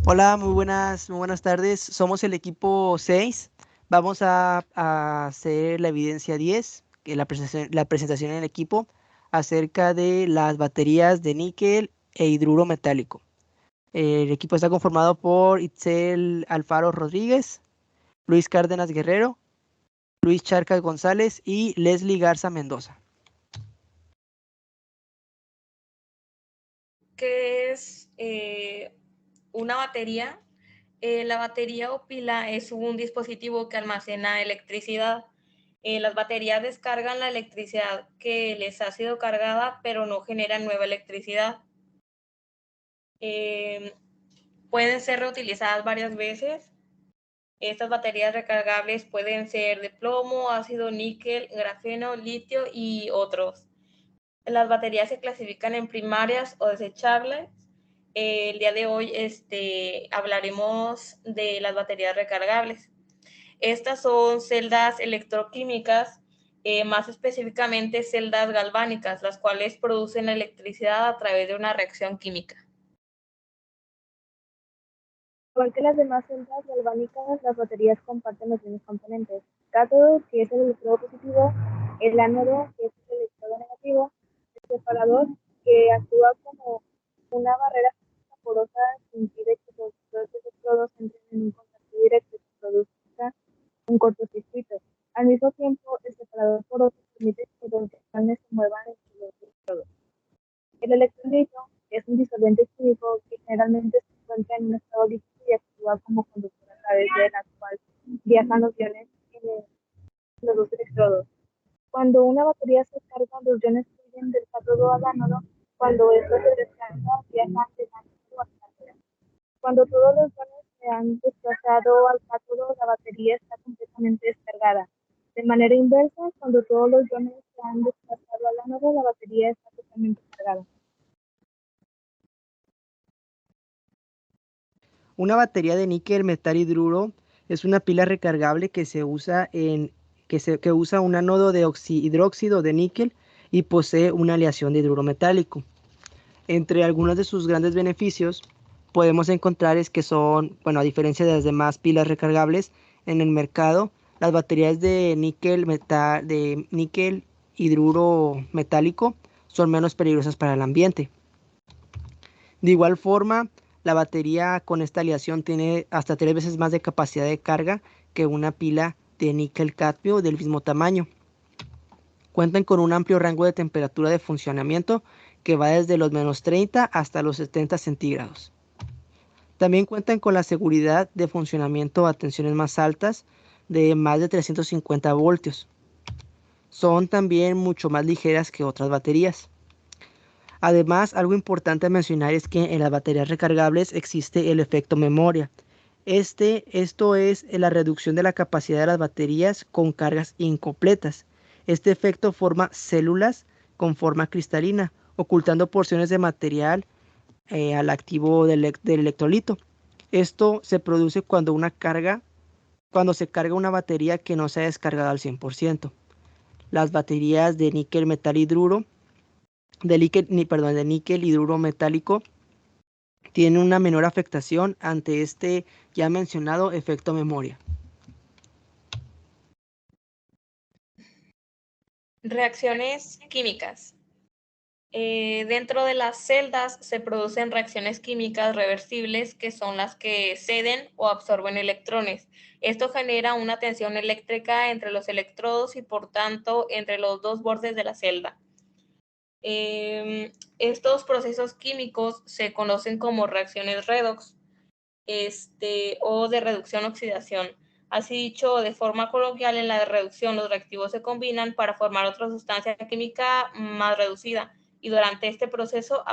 Hola, muy buenas tardes. Somos el equipo 6. Vamos a hacer la evidencia 10, que es la presentación en el equipo, acerca de las baterías de níquel e hidruro metálico. El equipo está conformado por Itzel Alfaro Rodríguez, Luis Cárdenas Guerrero, Luis Charcas González y Leslie Garza Mendoza. ¿Qué es una batería? La batería o pila es un dispositivo que almacena electricidad. Las baterías descargan la electricidad que les ha sido cargada, pero no generan nueva electricidad. Eh, Pueden ser reutilizadas varias veces. Estas baterías recargables pueden ser de plomo, ácido níquel, grafeno, litio y otros. Las baterías se clasifican en primarias o desechables. El día de hoy hablaremos de las baterías recargables. Estas son celdas electroquímicas, más específicamente celdas galvánicas, las cuales producen electricidad a través de una reacción química. Igual que las demás celdas galvánicas, las baterías comparten los mismos componentes: cátodo, que es el electrodo positivo; el ánodo, que es el electrodo negativo; el separador, que actúa como una barrera porosa que impide que los dos electrodos entren en un contacto directo y se produzca un cortocircuito. Al mismo tiempo, el separador poroso permite que los iones se muevan entre los electrodos. El electrolito es un disolvente químico que generalmente se encuentra en un estado líquido y actúa como conductor a través de la cual viajan los iones en los dos electrodos. Cuando una batería se carga, los iones fluyen del cátodo al ánodo. Cuando esto se descarga, viajan del ánodo al cátodo. Cuando todos los iones se han desplazado al cátodo, la batería está completamente descargada. De manera inversa, cuando todos los iones se han desplazado al ánodo, la batería está totalmente cargada. Una batería de níquel metal hidruro es una pila recargable que se usa que usa un ánodo de hidróxido de níquel y posee una aleación de hidruro metálico. Entre algunos de sus grandes beneficios podemos encontrar es que son, bueno, a diferencia de las demás pilas recargables en el mercado, las baterías de níquel hidruro metálico son menos peligrosas para el ambiente. De igual forma, la batería con esta aleación tiene hasta 3 veces más de capacidad de carga que una pila de níquel cadmio del mismo tamaño. Cuentan con un amplio rango de temperatura de funcionamiento que va desde los -30 hasta los 70 centígrados. También cuentan con la seguridad de funcionamiento a tensiones más altas de más de 350 voltios. Son también mucho más ligeras que otras baterías. Además, algo importante a mencionar es que en las baterías recargables existe el efecto memoria. Esto es la reducción de la capacidad de las baterías con cargas incompletas. Este efecto forma células con forma cristalina, ocultando porciones de material al activo del electrolito. Esto se produce cuando se carga una batería que no se ha descargado al 100%. Las baterías de níquel metal hidruro de níquel hidruro metálico tiene una menor afectación ante este ya mencionado efecto memoria. Reacciones químicas. Dentro de las celdas se producen reacciones químicas reversibles que son las que ceden o absorben electrones. Esto genera una tensión eléctrica entre los electrodos y por tanto entre los dos bordes de la celda. Estos procesos químicos se conocen como reacciones redox o de reducción-oxidación. Así dicho, de forma coloquial, en la reducción los reactivos se combinan para formar otra sustancia química más reducida y durante este proceso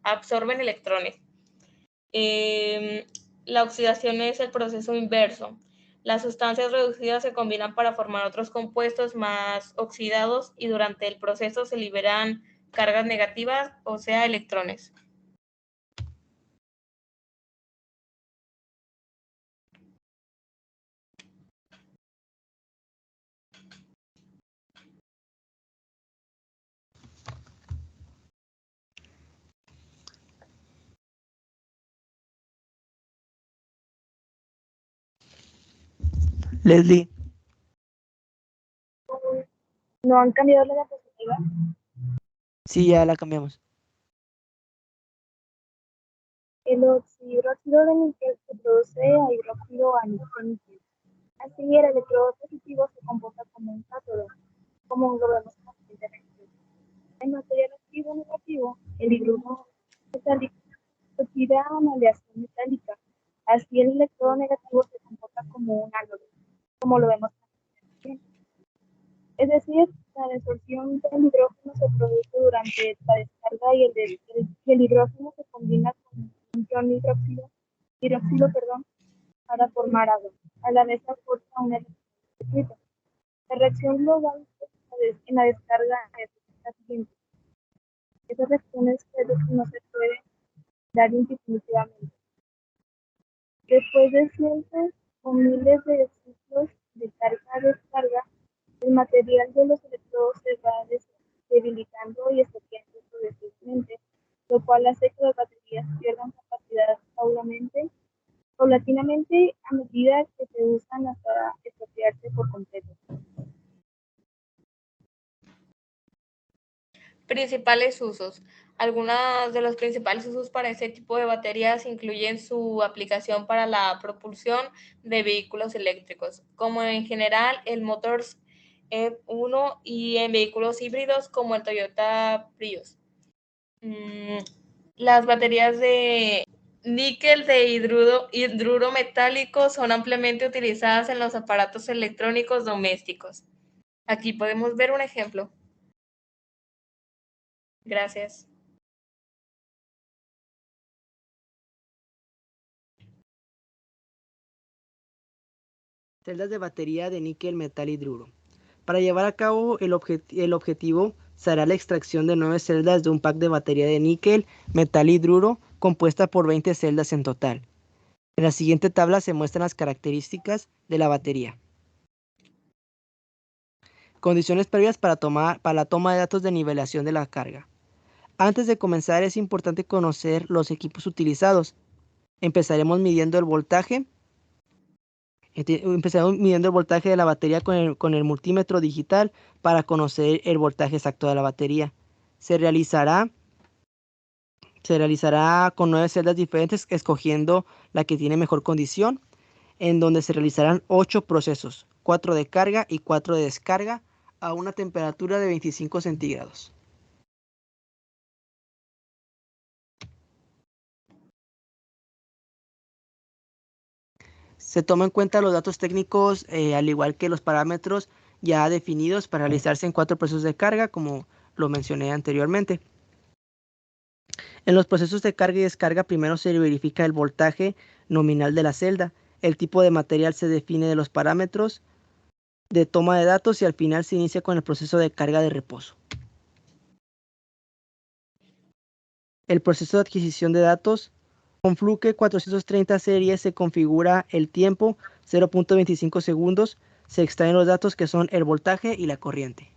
absorben electrones. Eh, la oxidación es el proceso inverso. Las sustancias reducidas se combinan para formar otros compuestos más oxidados y durante el proceso se liberan cargas negativas, o sea, electrones. Leslie, ¿No han cambiado la diapositiva? sí, ya la cambiamos. El oxihidróxido de níquel se produce a hidróxido de níquel. Así, el electrodo positivo se comporta como un cátodo, como lo vemos en la siguiente reacción. En material activo negativo, el hidrógeno metálico se oxida a una aleación metálica. Así, el electrodo negativo se comporta como un ánodo, como lo vemos en la siguiente reacción. Es decir, la desorción del hidrógeno se produce durante la descarga y el hidrógeno se combina con un ion hidroxilo, para formar agua. A la vez aporta una electricidad. La reacción global en la descarga es la siguiente. Esas reacciones no se pueden dar indefinitivamente. Después de cientos o miles de ciclos de carga-descarga, el material de los electrodos se va debilitando y estropeando progresivamente, lo cual hace que las baterías pierdan capacidad paulatinamente a medida que se usan hasta estropearse por completo. Principales usos. Algunos de los principales usos para este tipo de baterías incluyen su aplicación para la propulsión de vehículos eléctricos, como en general el Motors E1 y en vehículos híbridos como el Toyota Prius. Las baterías de níquel de hidruro metálico son ampliamente utilizadas en los aparatos electrónicos domésticos. Aquí podemos ver un ejemplo. Gracias. Celdas de batería de níquel metal hidruro. Para llevar a cabo el objetivo se hará la extracción de 9 celdas de un pack de batería de níquel metal hidruro compuesta por 20 celdas en total. En la siguiente tabla se muestran las características de la batería. Condiciones previas para la toma de datos de nivelación de la carga. Antes de comenzar es importante conocer los equipos utilizados. Empezaremos midiendo el voltaje. Empezaremos midiendo el voltaje de la batería con el multímetro digital para conocer el voltaje exacto de la batería. Se realizará con 9 celdas diferentes, escogiendo la que tiene mejor condición, en donde se realizarán 8 procesos, 4 de carga y 4 de descarga, a una temperatura de 25 centígrados. Se toman en cuenta los datos técnicos, al igual que los parámetros ya definidos para realizarse en 4 procesos de carga, como lo mencioné anteriormente. En los procesos de carga y descarga, primero se verifica el voltaje nominal de la celda. El tipo de material se define de los parámetros de toma de datos y al final se inicia con el proceso de carga de reposo. El proceso de adquisición de datos. Con Fluke 430 serie se configura el tiempo 0.25 segundos. Se extraen los datos que son el voltaje y la corriente.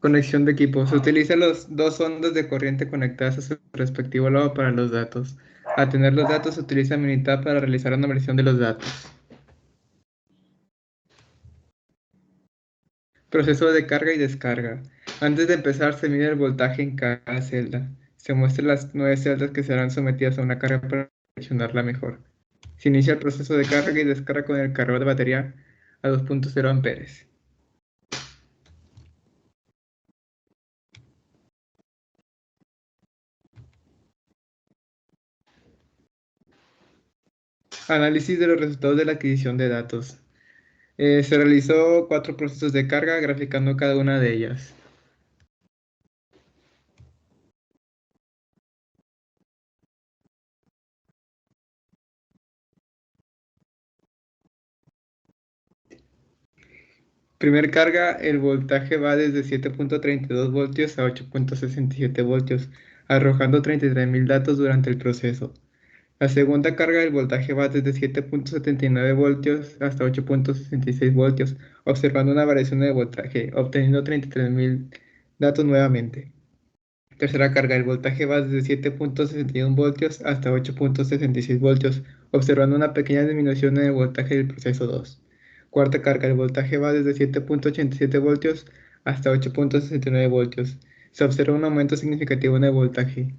Conexión de equipo. Se utilizan los dos ondas de corriente conectadas a su respectivo lado para los datos. Al tener los datos, se utiliza Minitab para realizar la numeración de los datos. Proceso de carga y descarga. Antes de empezar, se mide el voltaje en cada celda. Se muestran las 9 celdas que serán sometidas a una carga para seleccionarla mejor. Se inicia el proceso de carga y descarga con el cargador de batería a 2.0 amperes. Análisis de los resultados de la adquisición de datos. Se realizó 4 procesos de carga, graficando cada una de ellas. Primer carga, el voltaje va desde 7.32 voltios a 8.67 voltios, arrojando 33.000 datos durante el proceso. La segunda carga del voltaje va desde 7.79 voltios hasta 8.66 voltios, observando una variación de voltaje, obteniendo 33.000 datos nuevamente. Tercera carga, el voltaje va desde 7.61 voltios hasta 8.66 voltios, observando una pequeña disminución en el voltaje del proceso 2. Cuarta carga, el voltaje va desde 7.87 voltios hasta 8.69 voltios. Se observa un aumento significativo en el voltaje.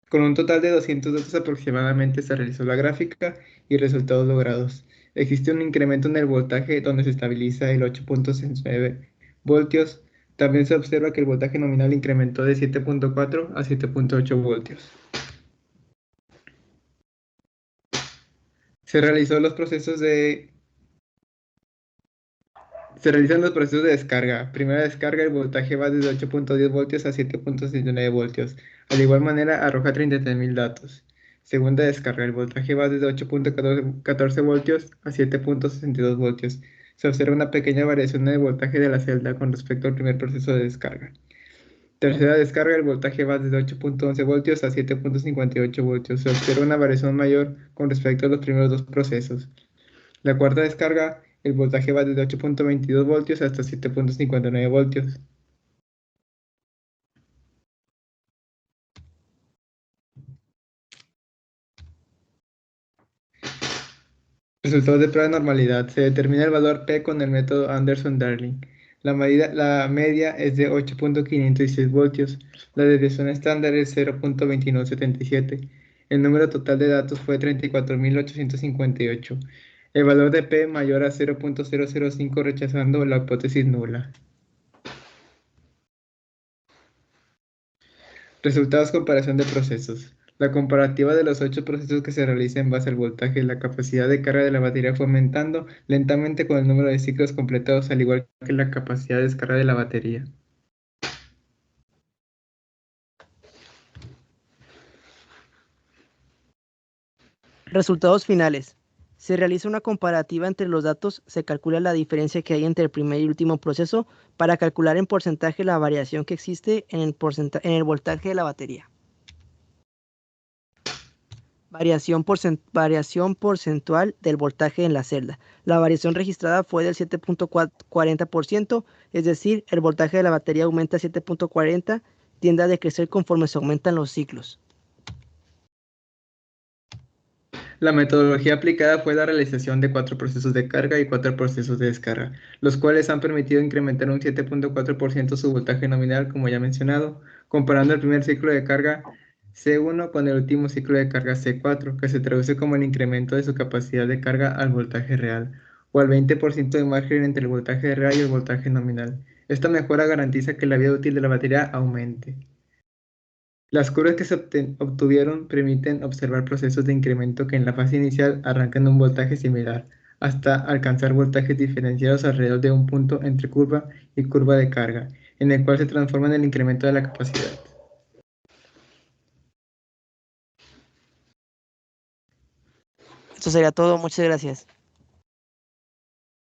Con un total de 200 datos aproximadamente se realizó la gráfica y resultados logrados. Existe un incremento en el voltaje donde se estabiliza el 8.69 voltios. También se observa que el voltaje nominal incrementó de 7.4 a 7.8 voltios. Se realizan los procesos de descarga. Primera descarga, el voltaje va desde 8.10 voltios a 7.69 voltios. De igual manera, arroja 33.000 datos. Segunda descarga, el voltaje va desde 8.14 voltios a 7.62 voltios. Se observa una pequeña variación en el voltaje de la celda con respecto al primer proceso de descarga. Tercera descarga, el voltaje va desde 8.11 voltios a 7.58 voltios. Se observa una variación mayor con respecto a los primeros dos procesos. La cuarta descarga, el voltaje va desde 8.22 voltios hasta 7.59 voltios. Resultados de prueba de normalidad. Se determina el valor P con el método Anderson-Darling. La media es de 8.506 voltios. La desviación estándar es 0.2177. El número total de datos fue 34.858. El valor de P mayor a 0.005 rechazando la hipótesis nula. Resultados: comparación de procesos. La comparativa de los 8 procesos que se realizan en base al voltaje y la capacidad de carga de la batería fue aumentando lentamente con el número de ciclos completados, al igual que la capacidad de descarga de la batería. Resultados finales. Se realiza una comparativa entre los datos, se calcula la diferencia que hay entre el primer y último proceso para calcular en porcentaje la variación que existe en el voltaje de la batería. Variación porcentual del voltaje en la celda. La variación registrada fue del 7.40%, es decir, el voltaje de la batería aumenta 7.40, tiende a decrecer conforme se aumentan los ciclos. La metodología aplicada fue la realización de 4 procesos de carga y 4 procesos de descarga, los cuales han permitido incrementar un 7.4% su voltaje nominal, como ya mencionado, comparando el primer ciclo de carga C1 con el último ciclo de carga C4, que se traduce como el incremento de su capacidad de carga al voltaje real, o al 20% de margen entre el voltaje real y el voltaje nominal. Esta mejora garantiza que la vida útil de la batería aumente. Las curvas que se obtuvieron permiten observar procesos de incremento que en la fase inicial arrancan a un voltaje similar, hasta alcanzar voltajes diferenciados alrededor de un punto entre curva y curva de carga, en el cual se transforma en el incremento de la capacidad. Esto sería todo. Muchas gracias.